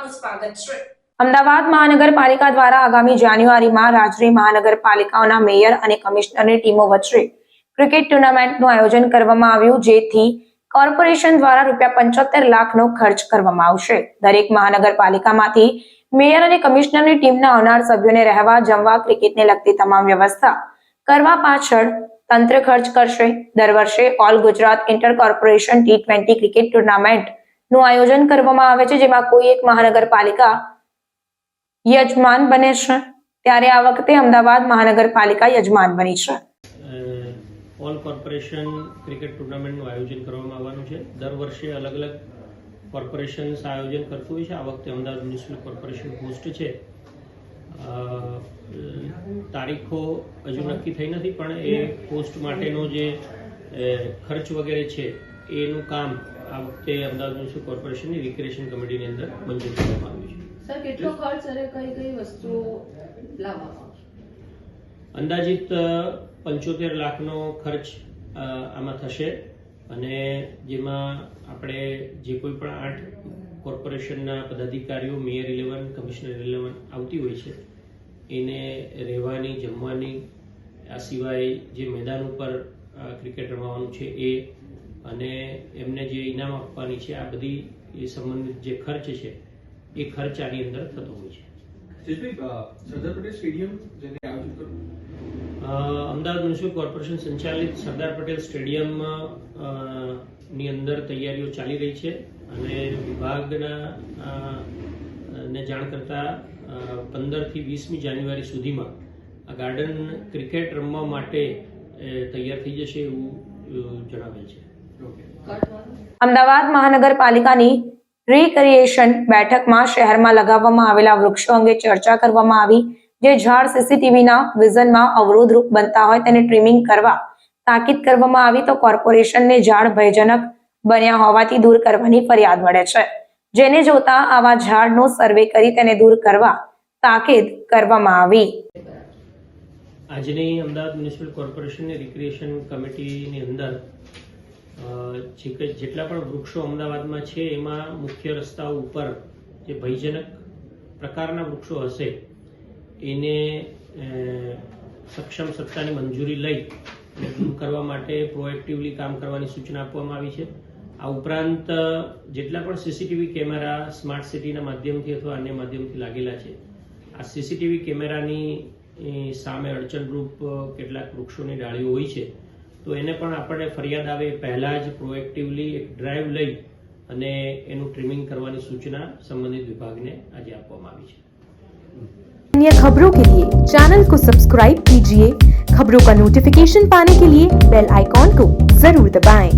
આપનું સ્વાગત છે। અમદાવાદ મહાનગરપાલિકા દ્વારા આગામી જાન્યુઆરીમાં રાજ્ય મહાનગરપાલિકાઓના મેયર અને કમિશનરની ટીમો વચ્ચે ક્રિકેટ ટુર્નામેન્ટનું આયોજન કરવામાં આવ્યું, જેથી કોર્પોરેશન દ્વારા ₹75 લાખનો ખર્ચ કરવામાં આવશે। દરેક મહાનગરપાલિકામાંથી મેયર અને કમિશનરની ટીમના આવનાર સભ્યોને રહેવા, જમવા, ક્રિકેટને લગતી તમામ વ્યવસ્થા કરવા પાછળ તંત્ર ખર્ચ કરશે। દર વર્ષે all Gujarat inter corporation T20 cricket ટુર્નામેન્ટનું આયોજન કરવામાં આવે છે, જેમાં કોઈ એક મહાનગરપાલિકા યજમાન બને છે, ત્યારે આ વખતે અમદાવાદ મહાનગરપાલિકા યજમાન બની છે। ઓલ કોર્પોરેશન ક્રિકેટ ટુર્નામેન્ટનું આયોજન કરવામાં આવવાનું છે। દર વર્ષે અલગ અલગ કોર્પોરેશન્સ આયોજન કરતું હોય છે। આ વખતે અમદાવાદ મ્યુનિસિપલ કોર્પોરેશન હોસ્ટ છે। તારીખો હજુ નક્કી થઈ નથી, પણ એ હોસ્ટ માટેનો જે ખર્ચ વગેરે છે એનું કામ આ વખતે અમદાવાદ મ્યુનિસિપલ કોર્પોરેશનની રિક્રિએશન કમિટીની અંદર મંજૂર કરવામાં આવ્યું છે। સર, કેટલો ખર્ચ અને કઈ વસ્તુઓ લાવવામાં આવશે? અંદાજિત 75 લાખનો ખર્ચ આમાં થશે, અને જેમાં આપણે જે કોઈ પણ 8 કોર્પોરેશનના પદાધિકારીઓ, મેયર 11, કમિશનર 11 આવતી હોય છે, એને રહેવાની, જમવાની, આ સિવાય જે મેદાન ઉપર ક્રિકેટ રમવાનું છે એ, અને એમને જે ઇનામ આપવાની છે, આ બધી એ સંબંધિત જે ખર્ચ છે એ ખર્ચ આની અંદર થતો હોય છે। સરદાર પટેલ સ્ટેડિયમ જેને આયોજન કર્યું, અમદાવાદ મ્યુનિસિપલ કોર્પોરેશન સંચાલિત સરદાર પટેલ સ્ટેડિયમ ની અંદર તૈયારીઓ ચાલી રહી છે, અને વિભાગના ને જાણ કરતા 15 થી 20મી જાન્યુઆરી સુધીમાં આ ગાર્ડન ક્રિકેટ રમવા માટે તૈયાર થઈ જશે એવું જણાવેલ છે। અમદાવાદ મહાનગરપાલિકાની રિક્રિએશન બેઠકમાં શહેરમાં લગાવવામાં આવેલા વૃક્ષો અંગે ચર્ચા કરવામાં આવી। જે ઝાડ સીસીટીવીના વિઝનમાં અવરોધરૂપ બનતા હોય તેને ટ્રીમિંગ કરવા તાકીદ કરવામાં આવી, તો કોર્પોરેશનને ઝાડ ભયજનક બન્યા હોવાથી દૂર કરવાની ફરિયાદ મળે છે, જેને જોતા આવા ઝાડનો સર્વે કરી તેને દૂર કરવા તાકીદ કરવામાં આવી। આજની અમદાવાદ મ્યુનિસિપલ કોર્પોરેશનની રિક્રિએશન કમિટીની અંદર જેટલા પણ વૃક્ષો અમદાવાદમાં છે એમાં મુખ્ય રસ્તાઓ ઉપર જે ભયજનક પ્રકારના વૃક્ષો હશે એને સક્ષમ સત્તાની મંજૂરી લઈ અને દૂર કરવા માટે પ્રોએક્ટિવલી કામ કરવાની સૂચના આપવામાં આવી છે। આ ઉપરાંત જેટલા પણ સીસીટીવી કેમેરા સ્માર્ટ સિટીના માધ્યમથી અથવા અન્ય માધ્યમથી લાગેલા છે, આ સીસીટીવી કેમેરાની સામે અડચણરૂપ કેટલાક વૃક્ષોની ડાળીઓ હોય છે, તો એને પણ આપણે ફરિયાદ આવે પહેલા જ પ્રોએક્ટિવલી એક ડ્રાઈવ લઈ અને એનું ટ્રીમિંગ કરવાની સૂચના સંબંધિત વિભાગને આજે આપવામાં આવી છે। अन्य खबरों के लिए चैनल को सब्सक्राइब कीजिए। खबरों का नोटिफिकेशन पाने के लिए बेल आइकॉन को जरूर दबाएं।